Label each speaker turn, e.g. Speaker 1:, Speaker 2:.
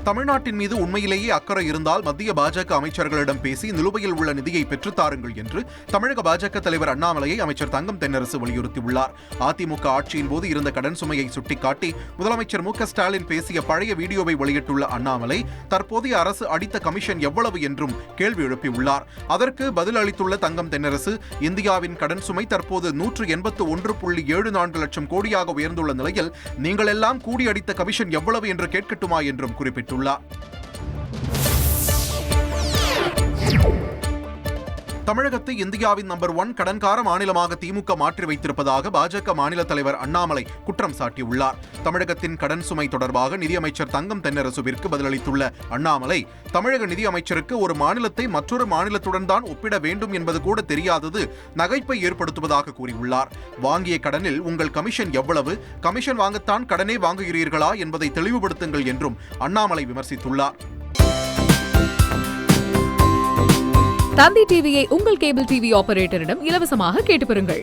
Speaker 1: தமிழ்நாட்டின் மீது உண்மையிலேயே அக்கறை இருந்தால் மத்திய பாஜக அமைச்சர்களிடம் பேசி நிலுவையில் உள்ள நிதியை பெற்றுத்தாருங்கள் என்று தமிழக பாஜக தலைவர் அண்ணாமலையை அமைச்சர் தங்கம் தென்னரசு வலியுறுத்தியுள்ளார். அதிமுக ஆட்சியின் போது இருந்த கடன் சுமையை சுட்டிக்காட்டி முதலமைச்சர் மு.க.ஸ்டாலின் பேசிய பழைய வீடியோவை வெளியிட்டுள்ள அண்ணாமலை, தற்போதைய அரசு அடித்த கமிஷன் எவ்வளவு என்றும் கேள்வி எழுப்பியுள்ளார். அதற்கு பதில் அளித்துள்ள தங்கம் தென்னரசு, இந்தியாவின் கடன் சுமை தற்போது 181.74 லட்சம் கோடியாக உயர்ந்துள்ள நிலையில் நீங்கள் எல்லாம் கூடி அடித்த கமிஷன் எவ்வளவு என்று கேட்கட்டுமா என்றும் குறிப்பிட்டுள்ளார். தமிழகத்தை இந்தியாவின் நம்பர் 1 கடன்கார மாநிலமாக திமுக மாற்றி வைத்திருப்பதாக பாஜக மாநில தலைவர் அண்ணாமலை குற்றம் சாட்டியுள்ளார். தமிழகத்தின் கடன் சுமை தொடர்பாக நிதியமைச்சர் தங்கம் தென்னரசுவிற்கு பதிலளித்துள்ள அண்ணாமலை, தமிழக நிதியமைச்சருக்கு ஒரு மாநிலத்தை மற்றொரு மாநிலத்துடன் தான் ஒப்பிட வேண்டும் என்பது கூட தெரியாதது நகைப்பை ஏற்படுத்துவதாக கூறியுள்ளார். வாங்கிய கடனில் உங்கள் கமிஷன் எவ்வளவு? கமிஷன் வாங்கத்தான் கடனே வாங்குகிறீர்களா என்பதை தெளிவுபடுத்துங்கள் என்றும் அண்ணாமலை விமர்சித்துள்ளார்.
Speaker 2: தந்தி டிவியை உங்கள் கேபிள் டிவி ஆபரேட்டரிடம் இலவசமாக கேட்டு பெறுங்கள்.